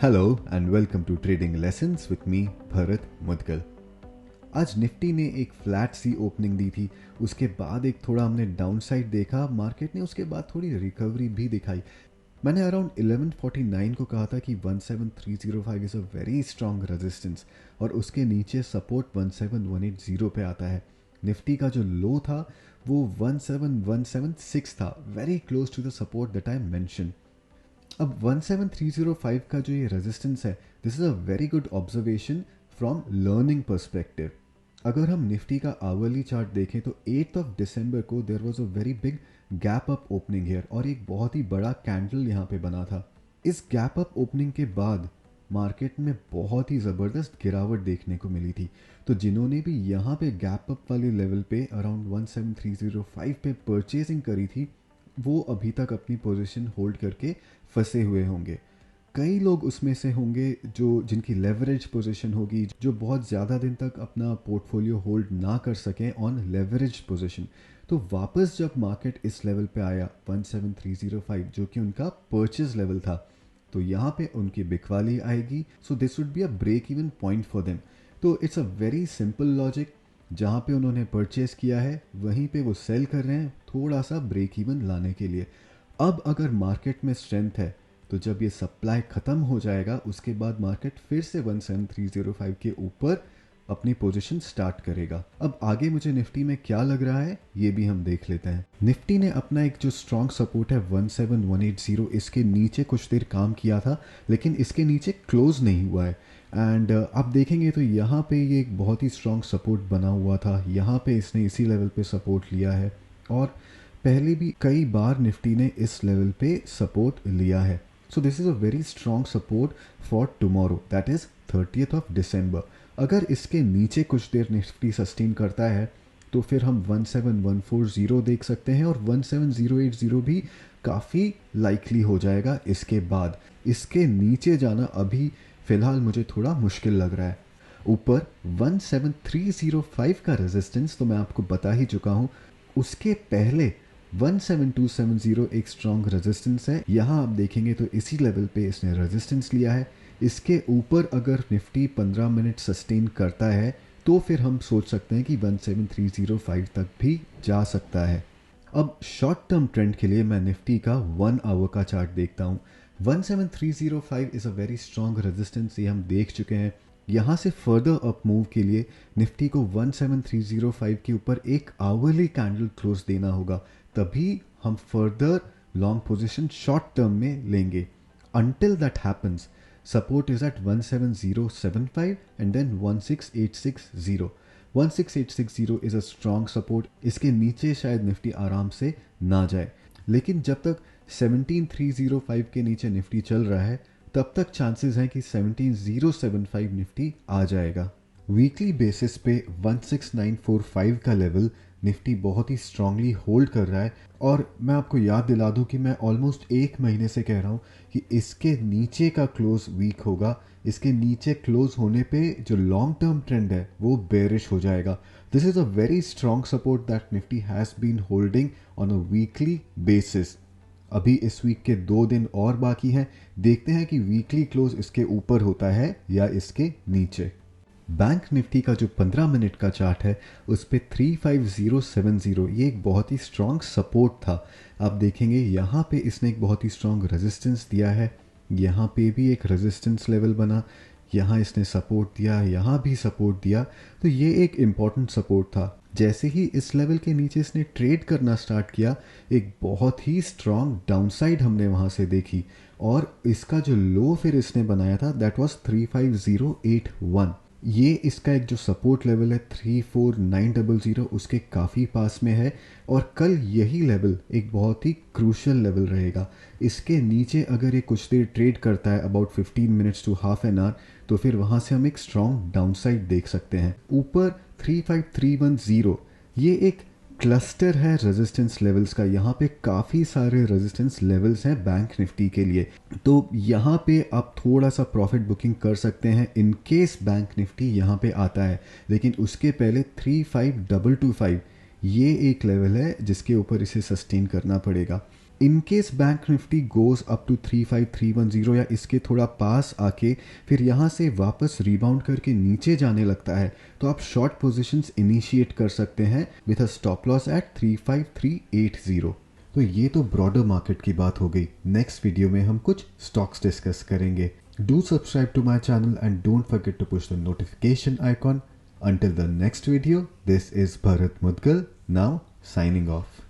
Hello and welcome to trading lessons with me Bharat Mudgal. आज निफ्टी ने एक फ्लैट सी ओपनिंग दी थी, उसके बाद एक थोड़ा हमने डाउन साइड देखा मार्केट ने, उसके बाद थोड़ी रिकवरी भी दिखाई। मैंने अराउंड 1149 को कहा था कि 17305 is a very strong resistance और उसके नीचे सपोर्ट 17180 पे आता है। निफ्टी का जो लो था वो 17176 था, very close to the support that I mention. अब 17305 का जो ये रेजिस्टेंस है, this is a very good observation from learning perspective. अगर हम निफ्टी का आवरली चार्ट देखें तो 8 ऑफ दिसंबर को there was a very big gap up opening here और एक बहुत ही बड़ा कैंडल यहाँ पे बना था। इस गैप अप ओपनिंग के बाद मार्केट में बहुत ही ज़बरदस्त गिरावट देखने को मिली थी। तो जिन्होंने भी यहाँ पे गैप अप वाले लेवल पे अराउंड 17305 पे परचेजिंग करी थी, वो अभी तक अपनी पोजीशन होल्ड करके फंसे हुए होंगे। कई लोग उसमें से होंगे जिनकी लेवरेज पोजीशन होगी, जो बहुत ज़्यादा दिन तक अपना पोर्टफोलियो होल्ड ना कर सकें ऑन लेवरेज पोजीशन। तो वापस जब मार्केट इस लेवल पे आया 17305, जो कि उनका परचेज लेवल था, तो यहाँ पे उनकी बिकवाली आएगी। So this would be a break even point for them. तो it's a very simple logic, जहाँ पे उन्होंने परचेज किया है वहीं पे वो सेल कर रहे हैं थोड़ा सा ब्रेक इवन लाने के लिए। अब अगर मार्केट में स्ट्रेंथ है तो जब ये सप्लाई ख़त्म हो जाएगा उसके बाद मार्केट फिर से 17305 के ऊपर अपनी पोजीशन स्टार्ट करेगा। अब आगे मुझे निफ्टी में क्या लग रहा है ये भी हम देख लेते हैं। निफ्टी ने अपना एक जो स्ट्रॉन्ग सपोर्ट है 17180, इसके नीचे कुछ देर काम किया था लेकिन इसके नीचे क्लोज नहीं हुआ है। एंड आप देखेंगे तो यहाँ पे ये एक बहुत ही स्ट्रॉन्ग सपोर्ट बना हुआ था, यहाँ पे इसने इसी लेवल पे सपोर्ट लिया है और पहले भी कई बार निफ्टी ने इस लेवल पे सपोर्ट लिया है। So this is a very strong support for tomorrow, that is 30th of December. अगर इसके नीचे कुछ देर निफ्टी सस्टेन करता है तो फिर हम 17140 देख सकते हैं और 17080 भी काफ़ी लाइकली हो जाएगा। इसके बाद इसके नीचे जाना अभी फ़िलहाल मुझे थोड़ा मुश्किल लग रहा है। ऊपर 17305 का रेजिस्टेंस तो मैं आपको बता ही चुका हूँ, उसके पहले 17270 एक स्ट्रॉन्ग रेजिस्टेंस है। यहाँ आप देखेंगे तो इसी लेवल पे इसने रेजिस्टेंस लिया है। इसके ऊपर अगर निफ्टी 15 मिनट सस्टेन करता है तो फिर हम सोच सकते हैं कि 17305 तक भी जा सकता है। अब शॉर्ट टर्म ट्रेंड के लिए मैं निफ्टी का 1 आवर का चार्ट देखता हूँ। 17305 is a very strong resistance, ये हम देख चुके हैं। यहाँ से फर्दर अप मूव के लिए निफ्टी को 17305 के ऊपर एक आवरली कैंडल क्लोज देना होगा, तभी हम further long position short term में लेंगे। Until that happens, support is at 17075 and then 16860. 16860 is a strong support. इसके नीचे शायद निफ्टी आराम से ना जाए, लेकिन जब तक 17305 के नीचे निफ्टी चल रहा है तब तक चांसेस हैं कि 17075 निफ्टी आ जाएगा। वीकली बेसिस पे 16945 का लेवल निफ्टी बहुत ही स्ट्रांगली होल्ड कर रहा है और मैं आपको याद दिला दूं कि मैं ऑलमोस्ट एक महीने से कह रहा हूं कि इसके नीचे का क्लोज वीक होगा। इसके नीचे क्लोज होने पे जो लॉन्ग टर्म ट्रेंड है वो बेरिश हो जाएगा। This is a very strong support that Nifty has been holding on a weekly basis. अभी इस वीक के 2 दिन और बाकी हैं, देखते हैं कि वीकली क्लोज इसके ऊपर होता है या इसके नीचे। बैंक निफ्टी का जो 15 मिनट का चार्ट है उस पे 35070, ये एक बहुत ही स्ट्रॉन्ग सपोर्ट था। आप देखेंगे यहाँ पे इसने एक बहुत ही स्ट्रॉन्ग रेजिस्टेंस दिया है, यहाँ पे भी एक रेजिस्टेंस लेवल बना, यहाँ इसने सपोर्ट दिया, यहाँ भी सपोर्ट दिया। तो ये एक इम्पॉर्टेंट सपोर्ट था। जैसे ही इस लेवल के नीचे इसने ट्रेड करना स्टार्ट किया, एक बहुत ही स्ट्रॉन्ग डाउनसाइड हमने वहाँ से देखी और इसका जो लो फिर इसने बनाया था दैट वाज 35081। ये इसका एक जो सपोर्ट लेवल है 34900 उसके काफ़ी पास में है और कल यही लेवल एक बहुत ही क्रूशियल लेवल रहेगा। इसके नीचे अगर ये कुछ देर ट्रेड करता है about 15 minutes to half an hour, तो फिर वहाँ से हम एक स्ट्रॉन्ग डाउनसाइड देख सकते हैं। ऊपर 35310, ये एक क्लस्टर है रेजिस्टेंस लेवल्स का। यहाँ पे काफ़ी सारे रेजिस्टेंस लेवल्स हैं बैंक निफ्टी के लिए, तो यहाँ पे आप थोड़ा सा प्रॉफिट बुकिंग कर सकते हैं इन केस बैंक निफ्टी यहाँ पे आता है। लेकिन उसके पहले 35225 ये एक लेवल है जिसके ऊपर इसे सस्टेन करना पड़ेगा। In case bank Nifty goes up to 35310 या इसके थोड़ा पास आके फिर यहाँ से वापस रिबाउंड करके नीचे जाने लगता है तो आप शॉर्ट पोजीशंस इनिशिएट कर सकते हैं with a stop loss at 35380। तो ये तो ब्रॉडर मार्केट की बात हो गई। नेक्स्ट वीडियो में हम कुछ स्टॉक्स डिस्कस करेंगे। Do subscribe to my channel and don't forget to push the notification icon. Until the next video, this is Bharat Mudgal, now signing off.